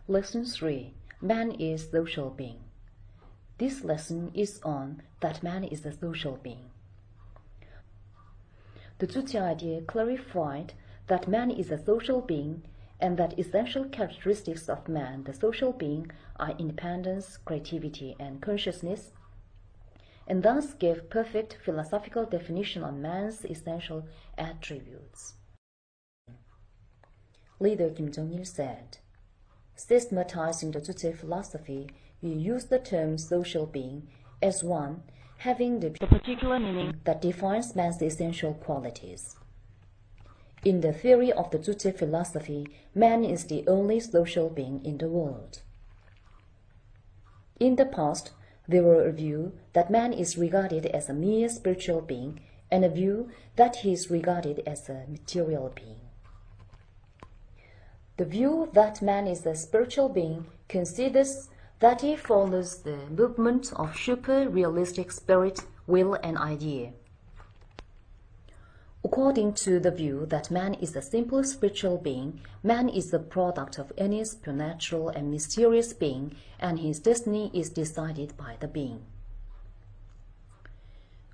Lesson 3. Man is social being. This lesson is on that man is a social being. The Juche idea clarified that man is a social being and that essential characteristics of man, the social being, are independence, creativity, and consciousness, and thus gave perfect philosophical definition on man's essential attributes. Leader Kim Jong-il said, systematizing the Juche philosophy, we use the term social being as one having the particular meaning that defines man's essential qualities. In the theory of the Juche philosophy, man is the only social being in the world. In the past, there were a view that man is regarded as a mere spiritual being and a view that he is regarded as a material being. The view that man is a spiritual being considers that he follows the movement of super-realistic spirit, will, and idea. According to the view that man is a simple spiritual being, man is the product of any supernatural and mysterious being, and his destiny is decided by the being.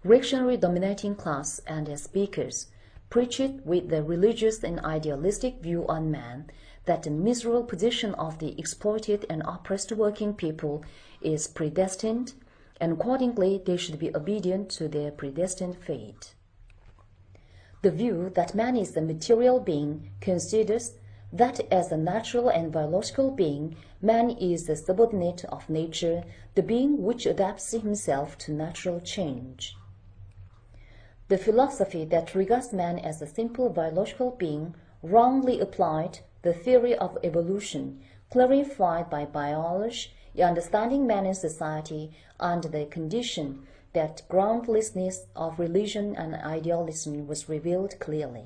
Reactionary dominating class and their speakers preached with the religious and idealistic view on man that the miserable position of the exploited and oppressed working people is predestined, and accordingly they should be obedient to their predestined fate. The view that man is a material being considers that as a natural and biological being, man is the subordinate of nature, the being which adapts himself to natural change. The philosophy that regards man as a simple biological being wrongly applied the theory of evolution, clarified by biology, understanding man in society under the condition that groundlessness of religion and idealism was revealed clearly.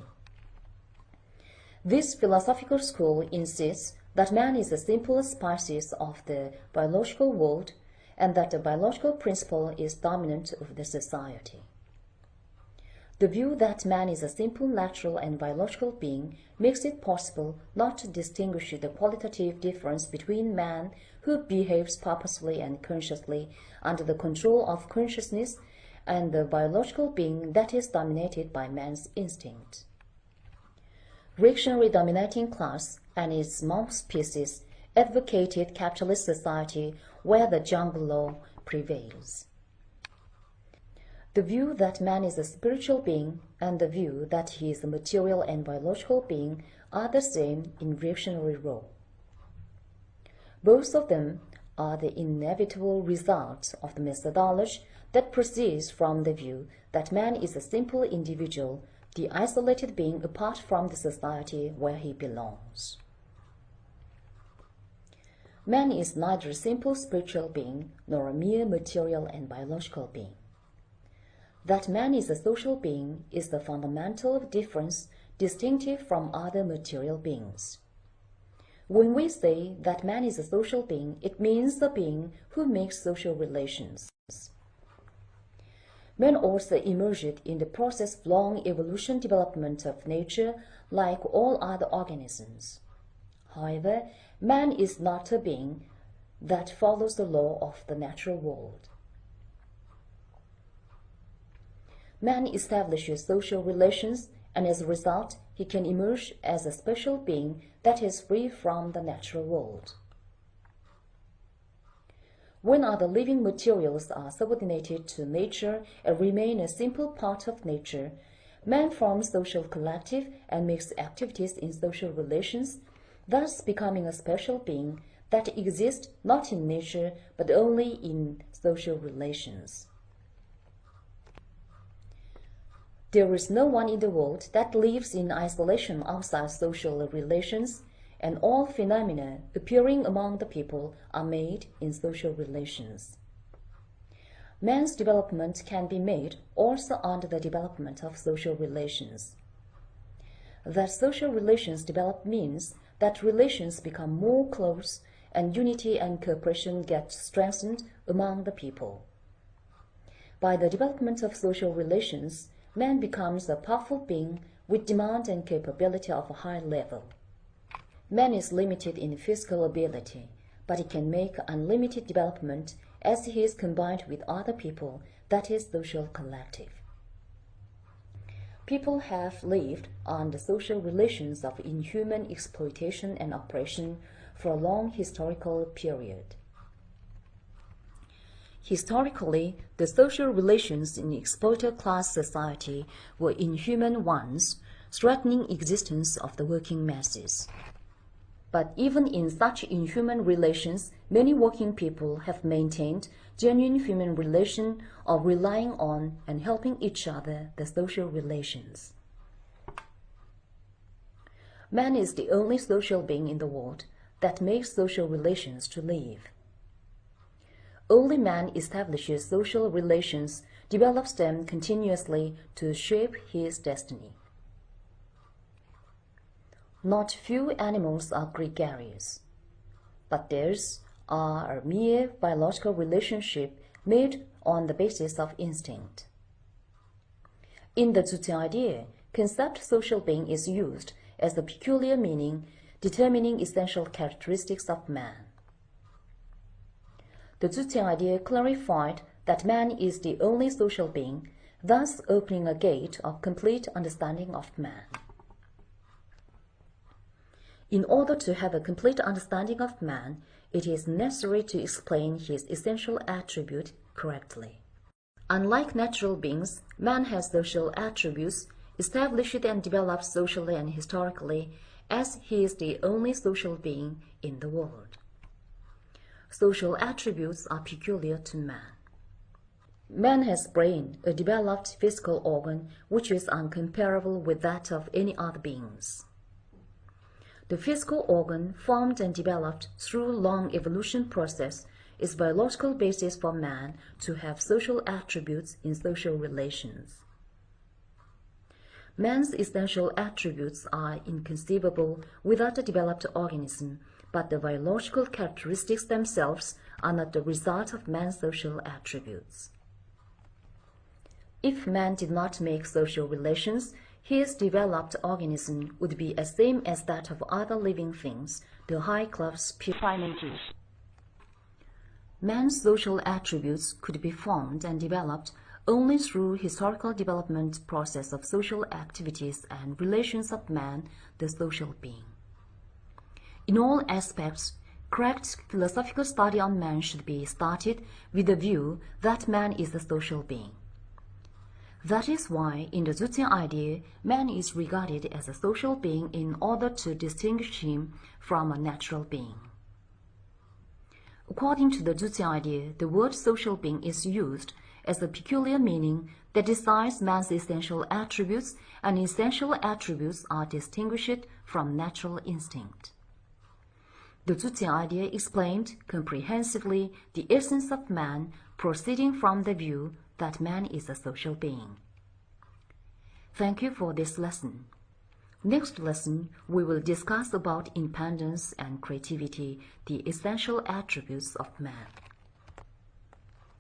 This philosophical school insists that man is the simple species of the biological world and that the biological principle is dominant over the society. The view that man is a simple natural and biological being makes it possible not to distinguish the qualitative difference between man who behaves purposefully and consciously under the control of consciousness and the biological being that is dominated by man's instinct. Reactionary dominating class and its mouthpieces advocated capitalist society where the jungle law prevails. The view that man is a spiritual being and the view that he is a material and biological being are the same in reactionary role. Both of them are the inevitable result of the methodology that proceeds from the view that man is a simple individual, the isolated being apart from the society where he belongs. Man is neither a simple spiritual being nor a mere material and biological being. That man is a social being is the fundamental difference distinctive from other material beings. When we say that man is a social being, it means the being who makes social relations. Man also emerged in the process of long evolution development of nature like all other organisms. However, man is not a being that follows the law of the natural world. Man establishes social relations, and as a result, he can emerge as a special being that is free from the natural world. When other living materials are subordinated to nature and remain a simple part of nature, man forms social collective and makes activities in social relations, thus becoming a special being that exists not in nature but only in social relations. There is no one in the world that lives in isolation outside social relations, and all phenomena appearing among the people are made in social relations. Man's development can be made also under the development of social relations. That social relations develop means that relations become more close and unity and cooperation get strengthened among the people. By the development of social relations, man becomes a powerful being with demand and capability of a high level. Man is limited in physical ability, but he can make unlimited development as he is combined with other people, that is, social collective. People have lived on the social relations of inhuman exploitation and oppression for a long historical period. Historically, the social relations in exploited class society were inhuman ones, threatening existence of the working masses. But even in such inhuman relations, many working people have maintained genuine human relation of relying on and helping each other, the social relations. Man is the only social being in the world that makes social relations to live. Only man establishes social relations, develops them continuously to shape his destiny. Not few animals are gregarious, but theirs are a mere biological relationship made on the basis of instinct. In the Juche idea, concept social being is used as the peculiar meaning determining essential characteristics of man. The Juche idea clarified that man is the only social being, thus opening a gate of complete understanding of man. In order to have a complete understanding of man, it is necessary to explain his essential attribute correctly. Unlike natural beings, man has social attributes, established and developed socially and historically, as he is the only social being in the world. Social attributes are peculiar to man. Man has brain, a developed physical organ which is incomparable with that of any other beings. The physical organ, formed and developed through long evolution process, is biological basis for man to have social attributes in social relations. Man's essential attributes are inconceivable without a developed organism, but the biological characteristics themselves are not the result of man's social attributes. If man did not make social relations, his developed organism would be the same as that of other living things, the high-class primates. Man's social attributes could be formed and developed only through historical development process of social activities and relations of man, the social being. In all aspects, correct philosophical study on man should be started with the view that man is a social being. That is why, in the Juche idea, man is regarded as a social being in order to distinguish him from a natural being. According to the Juche idea, the word social being is used as a peculiar meaning that decides man's essential attributes, and essential attributes are distinguished from natural instinct. The Juche idea explained comprehensively the essence of man, proceeding from the view that man is a social being. Thank you for this lesson. Next lesson, we will discuss about independence and creativity, the essential attributes of man.